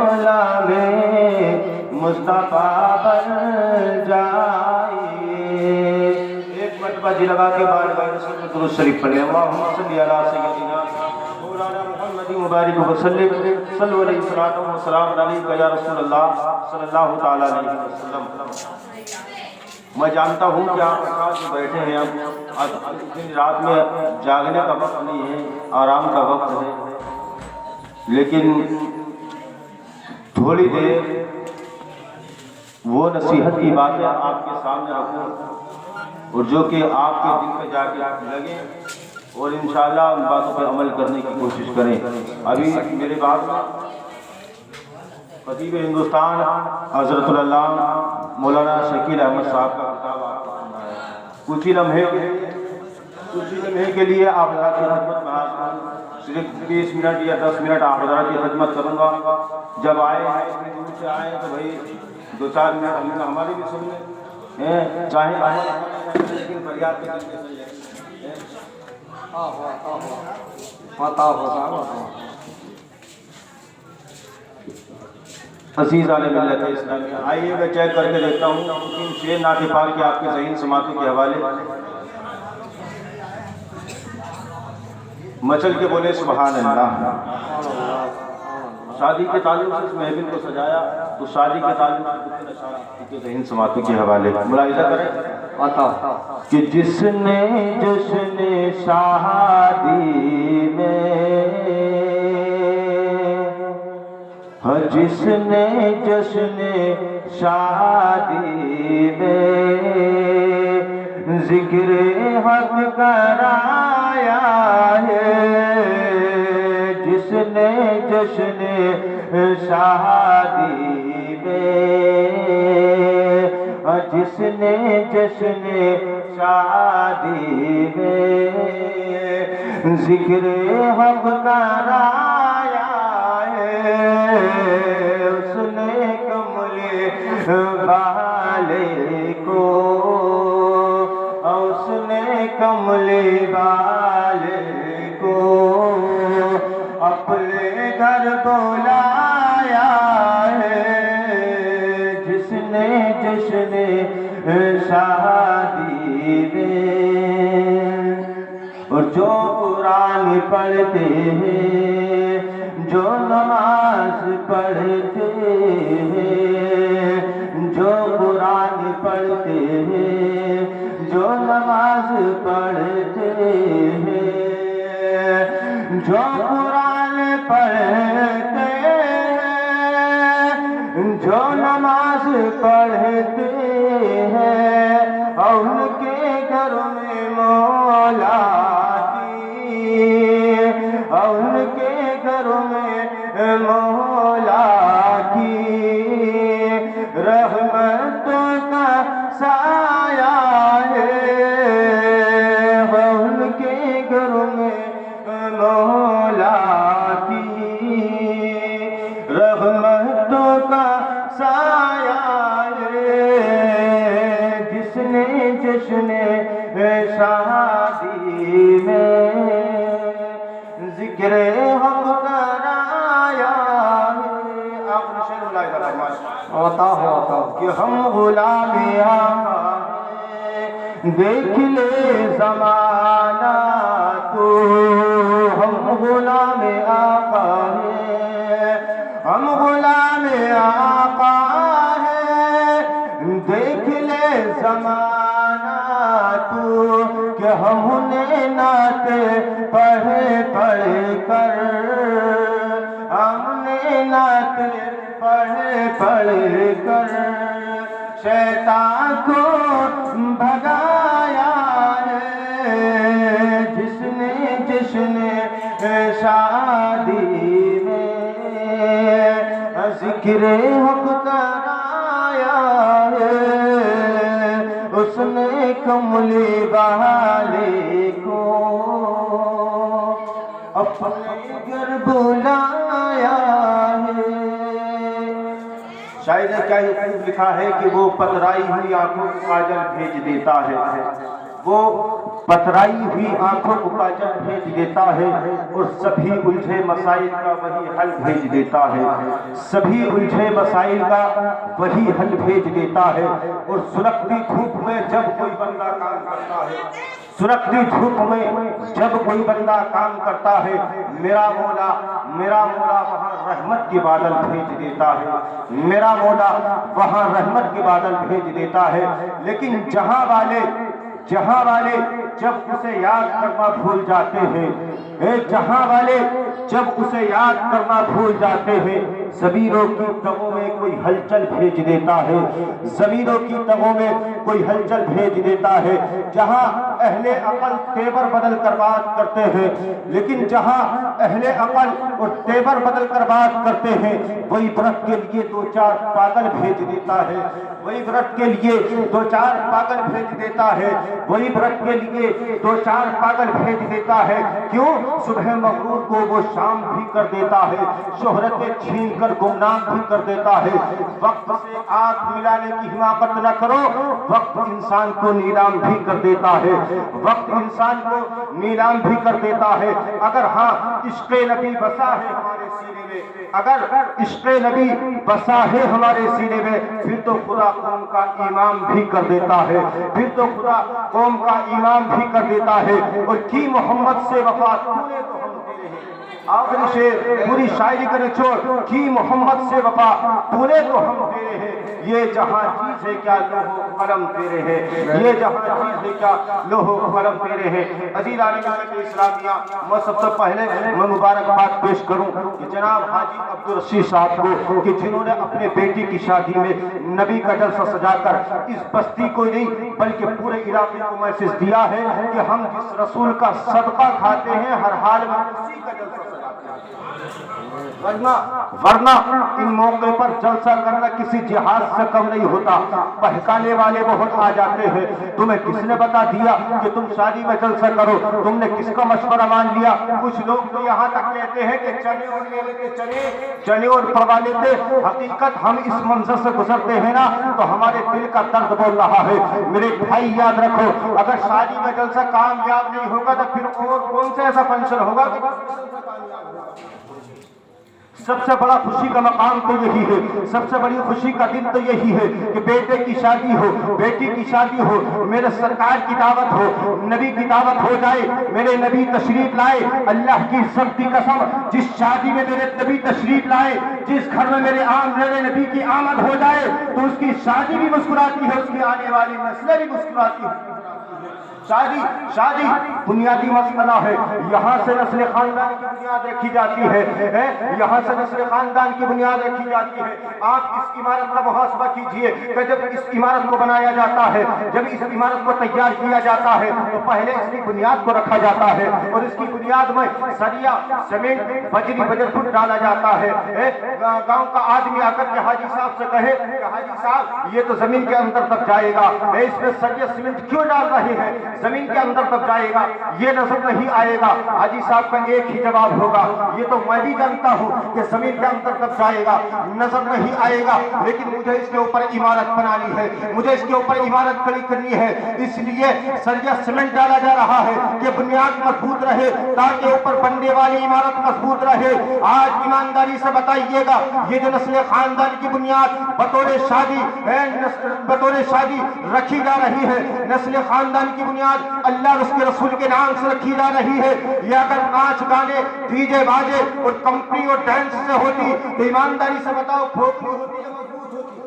غلام مصطفیٰ بن جائیے۔ ایک مرتبہ جی لگا کے بار بار رسول پر درود شریف پڑھ لیں۔ اللہم صلی علی سیدنا مولانا محمد مبارک وسلم صلو علیہ الصلوۃ والسلام علیک یا رسول اللہ صلی اللہ تعالی علیہ وسلم۔ میں جانتا ہوں کہ آپ جو بیٹھے ہیں اب اتنی رات میں جاگنے کا وقت نہیں ہے، آرام کا وقت ہے، لیکن تھوڑی دیر وہ نصیحت کی باتیں آپ کے سامنے رکھوں اور جو کہ آپ کے دل پہ جا کے لگے اور انشاءاللہ ان باتوں پہ عمل کرنے کی کوشش کریں۔ ابھی میرے بعد میں خطیب ہندوستان حضرت اللہ مولانا شکیل احمد صاحب کا خطاب آپ کو سننا ہے۔ کچھ ہی لمحے کے لیے آپ حضرات کی خدمت میں حاضر ہوں۔ صرف 20 منٹ یا 10 منٹ آپ حضرات کی خدمت کروں گا۔ جب آئے ہیں اتنی دور سے آئے تو بھائی 2-4 منٹ ہماری بھی سن لیں، چاہے لیکن فریاد کے سن لیں۔ عزیز عالم ملت اسلامیہ، آئیے میں چیک کر کے دیکھتا ہوں 3 شعر نعت پاک کے آپ کے ذہن سماعتوں کے حوالے۔ مچل کے بولے سبحان اللہ۔ شادی کے تعلق سے اس محفل کو سجایا تو شادی کے تعلق سے کتنے اشعار کے ذہن سماعتوں کے حوالے ملاحظہ کریں کہ جس نے جشن شادی میں، جس نے جشن شادی میں ذکر حق کرایا ہے، جس نے جشن شادی میں، جس نے جشن شادی میں ذکر حق کرایا ہے، اس نے کملے والے کو، اس نے کملے والے کو اپنے گھر بلایا ہے، جس نے جشن شادی میں۔ اور جو قرآن پڑھتے ہیں، جو نماز پڑھتے ہیں، جو قرآن پڑھتے ہیں، جو نماز پڑھتے ہیں، جو قرآن پڑھتے ہیں، جو نماز پڑھتے ہیں، اور ان کے گھر میں مولا کی، اور ان کے گھر میں مولا کی رحمتوں کا سایہ ہے، ان کے گھر میں مولا کی رحمتوں کا سایہ ہے، جس نے جشن شادی میں ذکر حق کرایا ہے۔ آپ نے شعر ملاحظہ فرمایا کہ ہم غلام آقا ہیں، دیکھ لے زمانہ تو، ہم غلام آقا ہیں، ہم غلام آقا ہیں، دیکھ لے زمانہ تو کہ ہم انہیں نعت پڑھ پڑھ کر، ہم نے نعت پڑھ پڑھ کر شیطان کو بھگایا ہے، جس نے جشن شادی میں ذکر حق کرایا ہے، اس نے کملی والے کو اپنے گھر بلایا ہے۔ شاعر نے کیا خوب لکھا ہے کہ وہ پترائی ہوئی آنکھوں کو کاجل بھیج دیتا ہے، وہ پترائی ہوئی آنکھوں کو کاجل بھیج دیتا ہے اور سبھی الجھے مسائل کا وہی حل بھیج دیتا ہے، سبھی الجھے مسائل کا وہی حل بھیج دیتا ہے۔ اور سلگتی دھوپ میں جب کوئی بندہ کام کرتا ہے، سلگتی دھوپ میں جب کوئی بندہ کام کرتا ہے، میرا مولا وہاں رحمت کے بادل بھیج دیتا ہے، میرا مولا وہاں رحمت کے بادل بھیج دیتا ہے۔ لیکن جہاں والے جب اسے یاد کرنا بھول جاتے ہیں، جہاں والے جب اسے یاد کرنا بھول جاتے ہیں، ضمیروں کی تہوں میں کوئی ہلچل بھیج دیتا ہے، ضمیروں کی تہوں میں کوئی ہلچل بھیج دیتا ہے۔ جہاں اہل عقل تیور بدل کر بات کرتے ہیں، لیکن جہاں اہل عقل اور تیور بدل کر بات کرتے ہیں، وہی برت کے لیے دو چار پاگل بھیج دیتا ہے، وہی برت کے لیے دو چار پاگل بھیج دیتا ہے، وہی برت کے لیے دو چار پاگل بھیج دیتا ہے۔ کیوں؟ صبح مغرور کو وہ شام بھی کر دیتا ہے، شہرتیں چھین کر گمنام بھی کر دیتا ہے۔ وقت سے ہاتھ ملانے کی حماقت نہ کرو، وقت انسان کو نیلام بھی کر دیتا ہے، وقت انسان کو نیلام بھی کر دیتا ہے۔ اگر ہاں عشق نبی بسا ہے ہمارے سینے میں، اگر عشق نبی بسا ہے ہمارے سینے میں، پھر تو خدا قوم کا امام بھی کر دیتا ہے، پھر تو خدا قوم کا امام بھی کر دیتا ہے۔ اور کی محمد سے وفا تو نے تو ہم تیرے ہیں، آخری شعر پوری شاعری کا نچوڑ، کی محمد سے وفا تو نے تو ہم تیرے ہیں، یہ جہاں چیز ہے کیا لوح و قلم تیرے ہیں، یہ جہاں چیز ہے کیا لوح و قلم تیرے ہیں۔ عزیزان اسلامیہ، میں سب سے پہلے میں مبارکباد پیش کروں کہ جناب حاجی عبدالرشید صاحب کو کہ جنہوں نے اپنے بیٹی کی شادی میں نبی کا جلسہ سجا کر اس بستی کو نہیں بلکہ پورے علاقے کو میسج دیا ہے کہ ہم جس رسول کا صدقہ کھاتے ہیں ہر حال میں اسی کا جلسہ سجاتے ہیں۔ ورنہ ان موقع پر جلسہ کرنا کسی جہاز سے کم نہیں ہوتا۔ بہکانے والے بہت آ جاتے ہیں، تمہیں کس نے بتا دیا کہ تم شادی میں جلسہ کرو، تم نے کس کا مشورہ مان لیا؟ کچھ لوگ تو یہاں تک کہتے ہیں کہ چنے اور لے لیتے، چنے اور پڑوا لیتے۔ حقیقت ہم اس منظر سے گزرتے ہیں نا تو ہمارے دل کا درد بول رہا ہے۔ میرے بھائی یاد رکھو، اگر شادی میں جلسہ کامیاب نہیں ہوگا تو پھر اور کون سے ایسا فنکشن ہوگا کہ سب سے بڑا خوشی کا مقام تو یہی ہے، سب سے بڑی خوشی کا دن تو یہی ہے کہ بیٹے کی شادی ہو، بیٹی کی شادی ہو، میرے سرکار کی دعوت ہو، نبی کی دعوت ہو جائے، میرے نبی تشریف لائے۔ اللہ کی سب کی قسم، جس شادی میں میرے نبی تشریف لائے، جس گھر میں میرے نبی کی آمد ہو جائے تو اس کی شادی بھی مسکراتی ہے، اس کی آنے والی نسلیں بھی مسکراتی ہیں۔ شادی بنیادی مسئلہ ہے، یہاں سے نسل خاندان کی بنیاد رکھی جاتی ہے، یہاں سے نسل خاندان کی بنیاد رکھی جاتی ہے۔ آپ اس عمارت کا محاسبہ کیجئے کہ جب اس عمارت کو بنایا جاتا ہے، جب اس عمارت کو تیار کیا جاتا ہے تو پہلے اس کی بنیاد کو رکھا جاتا ہے اور اس کی بنیاد میں سریا، سیمنٹ، بجری، بجرفٹ ڈالا جاتا ہے۔ گاؤں کا آدمی آ کر کے حاجی صاحب سے کہے کہ حاجی صاحب یہ تو زمین کے اندر تک جائے گا، اس میں سریا سیمنٹ کیوں ڈال رہے ہیں؟ زمین کے اندر تک جائے گا، یہ نظر نہیں آئے گا۔ حاجی صاحب کا ایک ہی جواب ہوگا، یہ تو میں بھی جانتا ہوں کہ زمین کے اندر تک جائے گا، نظر نہیں آئے گا، لیکن مجھے اس کے اوپر عمارت بنانی ہے، مجھے اس کے اوپر عمارت کھڑی کرنی ہے، اس لیے سریا سیمنٹ ڈالا جا رہا ہے کہ بنیاد مضبوط رہے تاکہ اوپر بننے والی عمارت مضبوط رہے۔ آج ایمانداری سے بتائیے گا، یہ جو نسل خاندان کی بنیاد بطور شادی رکھی جا رہی ہے، نسل خاندان کی بنیاد اللہ اور اس کے رسول کے نام سے رکھی جا رہی ہے، یہ اگر ناچ گانے، ڈی جے باجے اور کمپنی اور ڈانس سے ہوتی تو ایمانداری سے بتاؤ کھوکھلی ہوتی یا مضبوط ہوتی؟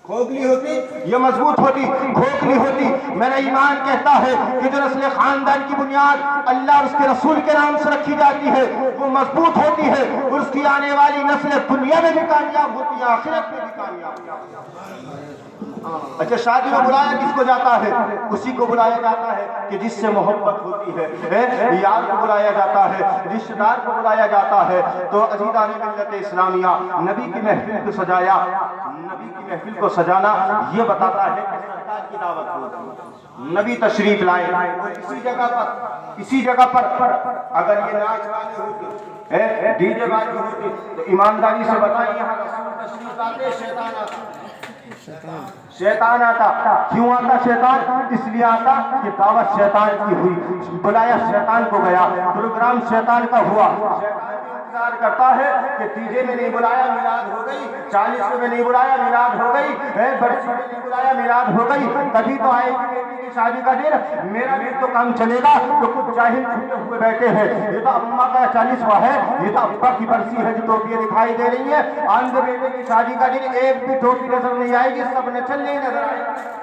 کھوکھلی ہوتی یا مضبوط ہوتی؟ کھوکھلی ہوتی۔ میرا ایمان کہتا ہے کہ جو نسل خاندان کی بنیاد اللہ اور اس کے رسول کے نام سے رکھی جاتی ہے وہ مضبوط ہوتی ہے اور اس کی آنے والی نسل دنیا میں بھی کامیاب ہوتی ہے، آخرت میں بھی کامیاب۔ اچھا، شادی میں بلایا کس کو جاتا ہے؟ اسی کو بلایا جاتا ہے کہ جس سے محبت ہوتی ہے، یار کو بلایا جاتا ہے، رشتہ دار کو بلایا جاتا ہے۔ تو عزیزان ملت اسلامیہ، نبی کی محفل کو سجایا، نبی کی محفل کو سجانا یہ بتاتا ہے کہ سرکار کی دعوت ہوتی، نبی تشریف لائے، اسی جگہ پر اگر یہ ناچ گانے ہوتے، ڈی جے باجی ہوتی تو ایمانداری سے بتائیں یہاں رسول تشریف لاتے، شیطان آتے؟ شیطان آتا. کیوں آتا شیطان؟ اس لیے آتا کہ دعوت شیطان کی ہوئی, بلایا شیطان کو گیا, پروگرام شیطان کا ہوا. شیطان انتظار کرتا ہے کہ تیجے میں نہیں بلایا میلاد ہو گئی, 40 میں نہیں بلایا میلاد ہو گئی, برسی میں نہیں بلایا میلاد ہو گئی, کبھی تو آئے گی بیٹی کی شادی کا دن, میرا بھی تو کام چلے گا. تو کچھ جاہل چھپے ہوئے بیٹھے ہیں, یہ تو اماں کا 40واں ہے, یہ تو ابا کی برسی ہے جو ٹوپیاں دکھائی دے رہی ہیں. آندھے بیٹے کی شادی کا دن ایک بھی ٹوپی نظر نہیں آئے گی, سب نچلنے ہی نظر آئے گی,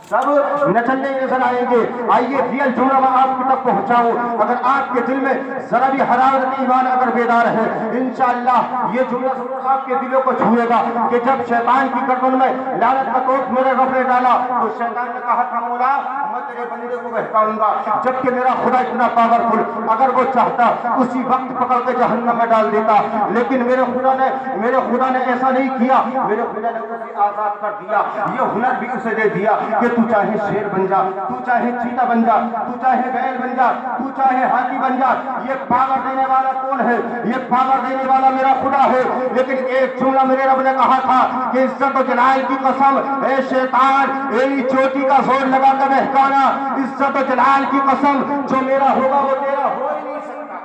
سب نچلنے نظر آئیں گے. آئیے ریئل جملہ میں آپ کی تک پہنچاؤں. اگر آپ کے دل میں ذرا بھی حرارت ایمان اگر بیدار ہے, انشاءاللہ یہ جملہ ضرور آپ کے دلوں کو چھوئے گا کہ جب شیطان کی گردن میں لعنت کا ٹوپ میرے رب نے ڈالا تو شیطان نے کہا تھا مولا میں تیرے بندے کو بہکاؤں گا, جبکہ میرا خدا اتنا پاورفل, اگر وہ چاہتا اسی وقت پکڑ کے جہنم میں ڈال دیتا. لیکن میرے خدا نے ایسا نہیں کیا. میرے خدا نے اسے آزاد کر دیا. یہ ہنر بھی اسے دے دیا کہ تو چاہے شیر بن جا, تو چاہے چیتا بن جا, تو چاہے بیل بن جا, تو چاہے ہاتھی بن جا. یہ پاور دینے والا کون ہے؟ یہ پاور دینے والا میرا خدا ہے. لیکن ایک جملہ میرے رب نے کہا تھا کہ عزت و جلال کی قسم, اے شیطان میری چوٹی کا زور لگا کر بہکانا, عزت و جلال کی قسم جو میرا ہوگا وہ تیرا ہو ہی نہیں سکتا,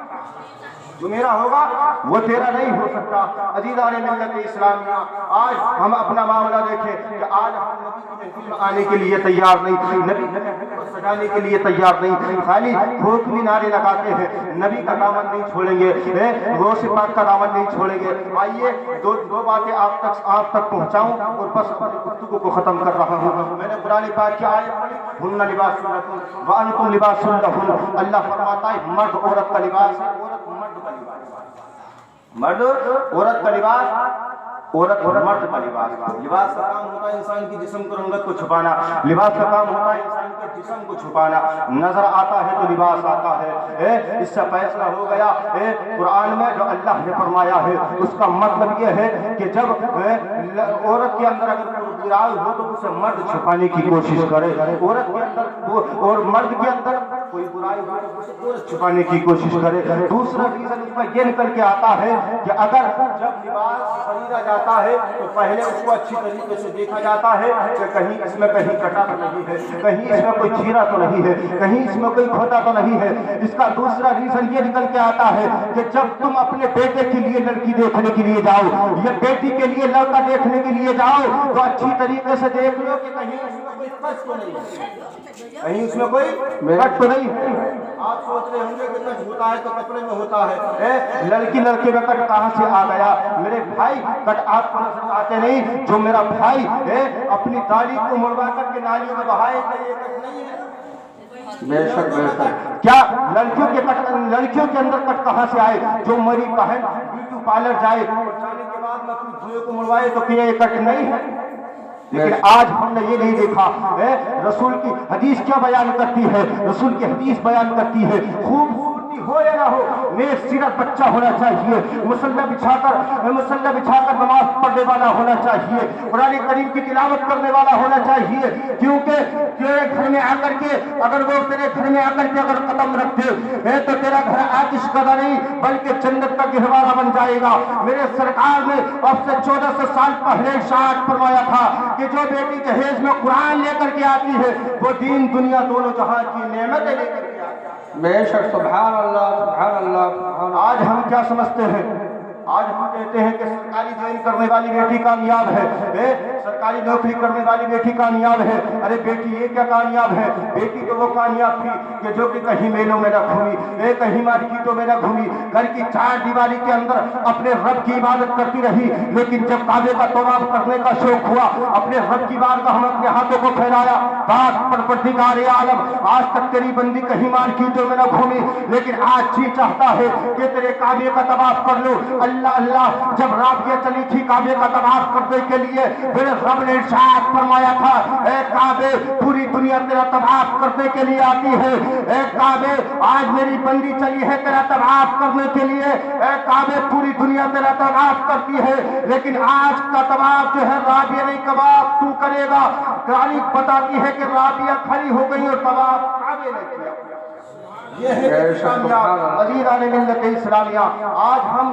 جو میرا ہوگا وہ تیرا نہیں ہو سکتا. عزیزان ملت اسلامیہ, آج ہم اپنا معاملہ دیکھیں کہ آج ہم نبی کی محفل میں آنے کے لیے تیار نہیں, نبی کی محفل کو سجانے کے لیے تیار نہیں, خالی کھوکھلی نعرے لگاتے ہیں. نبی کا دامن نہیں چھوڑیں گے, غوث پاک کا دامن نہیں چھوڑیں گے. آئیے دو باتیں آپ تک پہنچاؤں اور بس اپنی گفتگو کو ختم کر رہا ہوں. میں نے قرآن پاک کی آیت پڑھی, ہن لباس لکم وانتم لباس لہن. اللہ فرماتا ہے مرد عورت کا لباس ہے, عورت مرد کا لباس, مرد عورت کا لباس, عورت اور مرد کا لباس. لباس کا کام ہوتا ہے انسان کی جسم کو رنگت کو چھپانا, لباس کا کام ہوتا ہے انسان کے جسم کو چھپانا. نظر آتا ہے تو لباس آتا ہے. اس سے فیصلہ ہو گیا قرآن میں جو اللہ نے فرمایا ہے اس کا مطلب یہ ہے کہ جب عورت کے اندر اگر کوئی برائی ہو تو اسے مرد چھپانے کی کوشش کرے, عورت کے اندر اور مرد کے اندر کوئی برائی ہو تو اسے عورت چھپانے کی کوشش کرے. دوسرا ریزن اس کا یہ نکل کے آتا ہے کہ اگر جب لباس خریدا جاتا ہے تو پہلے اس کو اچھی طریقے سے دیکھا جاتا ہے کہ کہیں اس میں کہیں کٹا تو نہیں ہے, کہیں اس میں کوئی چیرا تو نہیں ہے, کہیں اس میں کوئی کھوٹا تو نہیں ہے. اس کا دوسرا ریزن یہ نکل کے آتا ہے کہ جب تم اپنے بیٹے کے لیے لڑکی دیکھنے کے لیے جاؤ یا بیٹی کے لیے لڑکا دیکھنے کے لیے جاؤ تو اچھی طریقے سے دیکھ لو کہ کہیں اس میں کوئی کٹ تو نہیں ہے, کہیں اس میں کوئی کٹ تو نہیں ہے. آپ سوچ رہے ہوں گے کہ کٹ ہوتا ہے تو کپڑے میں ہوتا ہے, لڑکی لڑکے میں کٹ کہاں سے آ گیا؟ میرے بھائی کٹ آپ کو نظر آتے نہیں؟ جو میرا بھائی اپنی داڑھی کو مڑوا کر کے نالیوں میں بہائے گا یہ کٹ نہیں ہے. بے شک بے شک. کیا لڑکیوں کے اندر کٹ کہاں سے آئے؟ جو مری بہن بیوٹی پارلر جائے اور جانے کے بعد میں اپنی دھوئے کو مڑوائے تو کیا یہ کٹ نہیں ہے؟ لیکن آج ہم نے یہ نہیں دیکھا. رسول کی حدیث کیا بیان کرتی ہے؟ رسول کی حدیث بیان کرتی ہے خوبصورتی ہو یا نہ ہو نیک سیرت بچہ ہونا چاہیے, مسلح بچھا کر نماز پڑھنے والا ہونا چاہیے, قرآن کریم کی تلاوت کرنے والا ہونا چاہیے. کیونکہ تیرے گھر میں آ کر کے اگر وہ تیرے گھر میں آ کر کے اگر قدم رکھ دے تو تیرا گھر آتش کدہ نہیں بلکہ جنت کا گہوارہ بن جائے گا. میرے سرکار نے اب سے 1400 سال پہلے ارشاد فرمایا تھا کہ جو بیٹی جہیز میں قرآن لے کر کے آتی ہے وہ دین دنیا دونوں جہاں کی نعمتیں لے کر کے آتی ہے. بے شک. سبحان اللہ سبحان اللہ. آج ہم کیا سمجھتے ہیں؟ آج ہم کہتے ہیں کہ سرکاری جوائن کرنے والی بیٹی کامیاب ہے, سرکاری نوکری کرنے والی بیٹی کامیاب ہے. ارے بیٹی یہ کیا کامیاب ہے؟ بیٹی تو وہ کامیاب تھی کہ جو کہ کہیں میلوں میں نہ گھومی, کہیں مارکیٹوں میں نہ گھومی, گھر کی چار دیواری کے اندر اپنے رب کی عبادت کرتی رہی. لیکن جب کعبے کا طواف کرنے کا شوق ہوا اپنے رب کی بارگاہ میں اپنے ہاتھوں کو پھیلایا, بات پروردگار عالم آج تک تیری بندی کہیں مارکیٹوں میں نہ گھومی لیکن آج جی چاہتا ہے کہ تیرے کعبے کا طواف کر لو. اللہ اللہ. جب رابعہ چلی تھی کعبے کا طواف کرنے کے لیے میرے رب نے ارشاد فرمایا تھا اے کعبے پوری دنیا تیرا طواف کرنے کے لیے آتی ہے. اے کعبے آج میری بندی چلی ہے تیرا طواف کرنے کے لیے. اے کعبے پوری دنیا تیرا طواف کرتی ہے لیکن آج کا طواف جو ہے رابعہ نہیں طواف تو کرے گا. تاریخ بتاتی ہے کہ رابعہ کھڑی ہو گئی اور طواف کعبے نے کیا. یہ ہے عزیزان ملت اسلامیہ. آج ہم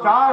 4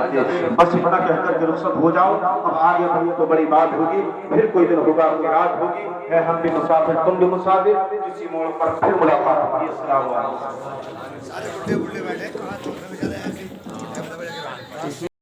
چاہتے. بس اتنا کہہ کر کے رخصت ہو جاؤ. اب آگے بڑھیے تو بڑی بات ہوگی, پھر کوئی دن ہوگا, کوئی رات ہوگی, ہے ہم بھی مسافر تم بھی مسافر, کسی موڑ پر پھر ملاقات ہوگی. السلام علیکم.